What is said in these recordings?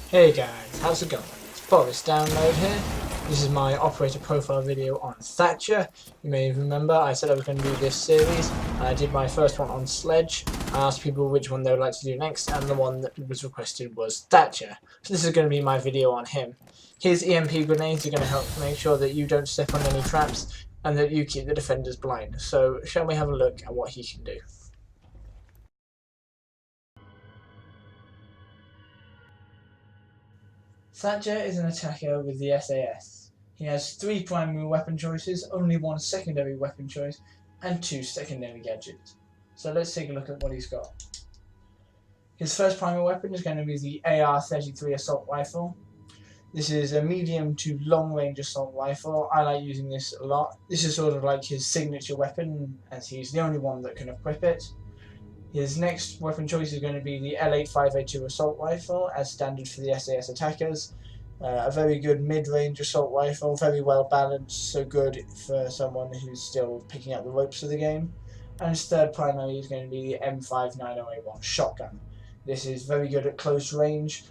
Hey guys, how's it going? It's Boris Download here. This is my operator profile video on Thatcher. You may remember I said I was going to do this series, and I did my first one on Sledge. I asked people which one they would like to do next, and the one that was requested was Thatcher. So this is going to be my video on him. His EMP grenades are going to help make sure that you don't step on any traps, and that you keep the defenders blind. So shall we have a look at what he can do? Thatcher is an attacker with the SAS. He has 3 primary weapon choices, only 1 secondary weapon choice, and 2 secondary gadgets. So let's take a look at what he's got. His first primary weapon is going to be the AR-33 assault rifle. This is a medium to long range assault rifle. I like using this a lot. This is sort of like his signature weapon, as he's the only one that can equip it. His next weapon choice is going to be the L85A2 assault rifle, as standard for the SAS attackers. A very good mid-range assault rifle, very well balanced, so good for someone who's still picking up the ropes of the game. And his third primary is going to be the M590A1 shotgun. This is very good at close range,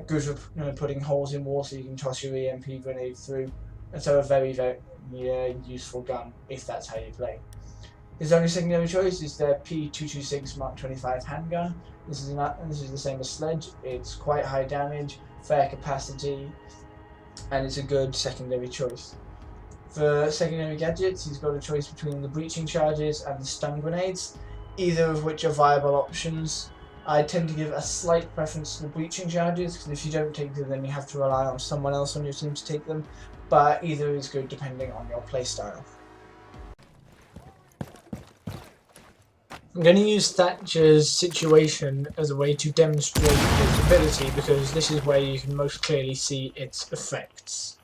good for putting holes in walls so you can toss your EMP grenade through, and so a very useful gun if that's how you play. His only secondary choice is the P226 Mark 25 handgun. This is the same as Sledge. It's quite high damage, fair capacity, and it's a good secondary choice. For secondary gadgets, he's got a choice between the breaching charges and the stun grenades, either of which are viable options. I tend to give a slight preference to the breaching charges, because if you don't take them, then you have to rely on someone else on your team to take them, but either is good depending on your playstyle. I'm going to use Thatcher's situation as a way to demonstrate his ability, because this is where you can most clearly see its effects.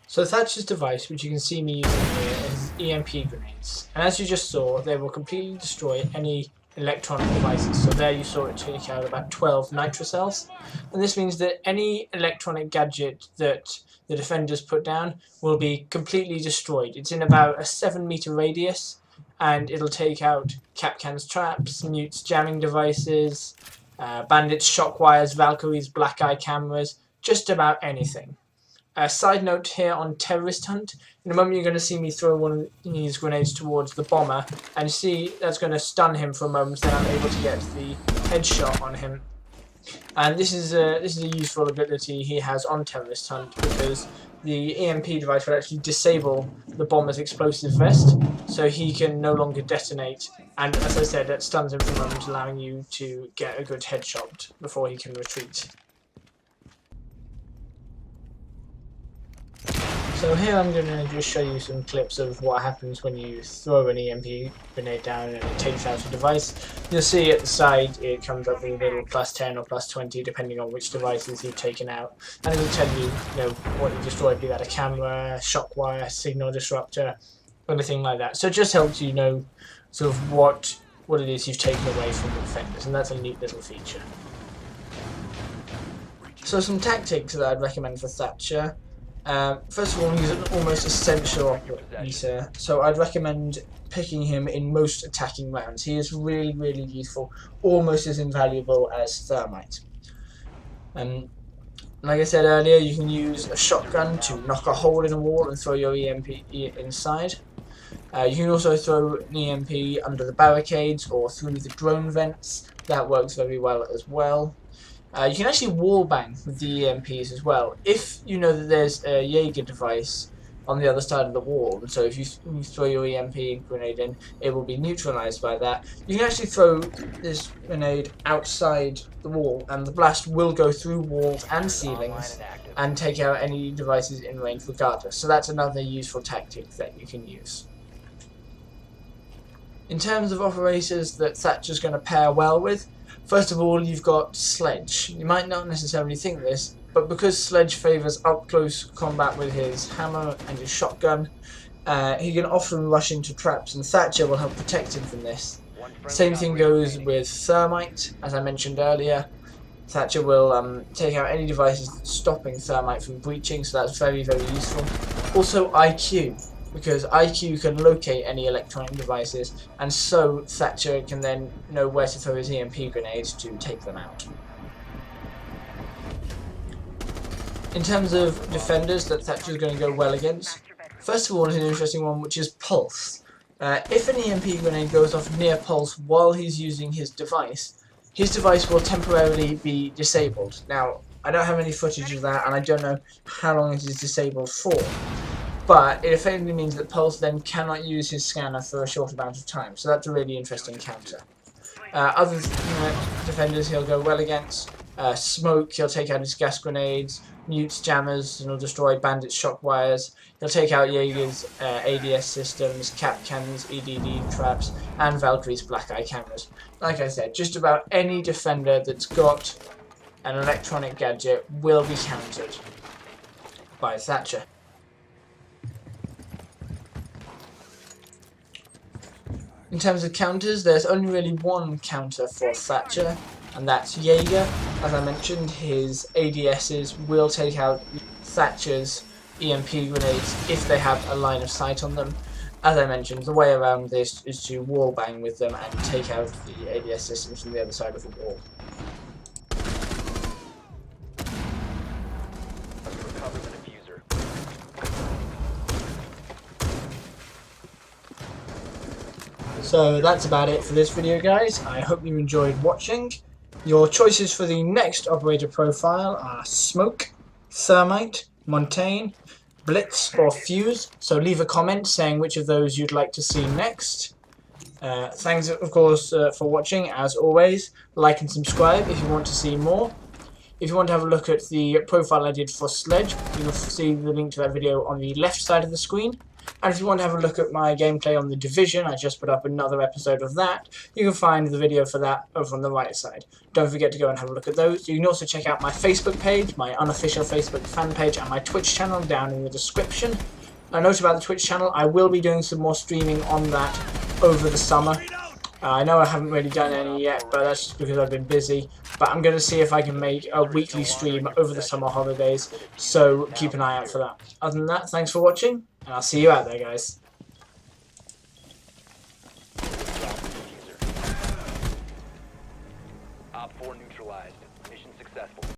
So Thatcher's device, which you can see me using here, is EMP grenades. And as you just saw, they will completely destroy any electronic devices. So there you saw it take out about 12 nitrocells. And this means that any electronic gadget that the defenders put down will be completely destroyed. It's in about a 7-meter radius. And it'll take out Capcan's traps, Mute's jamming devices, Bandit's shock wires, Valkyrie's black eye cameras, just about anything. A side note here on Terrorist Hunt, in a moment you're going to see me throw one of these grenades towards the bomber, and see that's going to stun him for a moment, then I'm able to get the headshot on him. And this is a useful ability he has on Terrorist Hunt, because the EMP device will actually disable the bomber's explosive vest, so he can no longer detonate, and as I said, that stuns him for a moment, allowing you to get a good headshot before he can retreat. So here I'm going to just show you some clips of what happens when you throw an EMP grenade down and it takes out a device. You'll see at the side it comes up with a little +10 or +20 depending on which devices you've taken out, and it will tell you, what you destroyed, be that a camera, shock wire, signal disruptor, anything like that. So it just helps you know sort of what it is you've taken away from the defenders, and that's a neat little feature. So some tactics that I'd recommend for Thatcher. First of all, he's an almost essential operator, so I'd recommend picking him in most attacking rounds. He is really, really useful, almost as invaluable as Thermite. Like I said earlier, you can use a shotgun to knock a hole in a wall and throw your EMP inside. You can also throw an EMP under the barricades or through the drone vents. That works very well as well. You can actually wallbang with the EMPs as well, if you know that there's a Jaeger device on the other side of the wall, and so if you throw your EMP grenade in, it will be neutralized by that. You can actually throw this grenade outside the wall, and the blast will go through walls and ceilings and take out any devices in range regardless, so that's another useful tactic that you can use. In terms of operators that Thatcher's going to pair well with, first of all, you've got Sledge. You might not necessarily think this, but because Sledge favours up-close combat with his hammer and his shotgun, he can often rush into traps, and Thatcher will help protect him from this. Same thing goes with Thermite, as I mentioned earlier. Thatcher will take out any devices stopping Thermite from breaching, so that's very, very useful. Also IQ, because IQ can locate any electronic devices, and so Thatcher can then know where to throw his EMP grenades to take them out. In terms of defenders that Thatcher is going to go well against, first of all is an interesting one, which is Pulse. If an EMP grenade goes off near Pulse while he's using his device will temporarily be disabled. Now, I don't have any footage of that, and I don't know how long it is disabled for, but it effectively means that Pulse then cannot use his scanner for a short amount of time, so that's a really interesting counter. Other defenders he'll go well against, Smoke, he'll take out his gas grenades, Mutes jammers, and he'll destroy Bandit's shock wires. He'll take out Jaeger's ADS systems, cap cannons, EDD traps, and Valkyrie's black eye cameras. Like I said, just about any defender that's got an electronic gadget will be countered by Thatcher. In terms of counters, there's only really one counter for Thatcher, and that's Jaeger. As I mentioned, his ADSs will take out Thatcher's EMP grenades if they have a line of sight on them. As I mentioned, the way around this is to wallbang with them and take out the ADS systems from the other side of the wall. So that's about it for this video, guys. I hope you enjoyed watching. Your choices for the next operator profile are Smoke, Thermite, Montaigne, Blitz or Fuse, so leave a comment saying which of those you'd like to see next. Thanks of course for watching. As always, like and subscribe if you want to see more. If you want to have a look at the profile I did for Sledge, you can see the link to that video on the left side of the screen. And if you want to have a look at my gameplay on The Division, I just put up another episode of that. You can find the video for that over on the right side. Don't forget to go and have a look at those. You can also check out my Facebook page, my unofficial Facebook fan page, and my Twitch channel down in the description. A note about the Twitch channel, I will be doing some more streaming on that over the summer. I know I haven't really done any yet, but that's just because I've been busy. But I'm going to see if I can make a weekly stream over the summer holidays, so keep an eye out for that. Other than that, thanks for watching, and I'll see you out there, guys.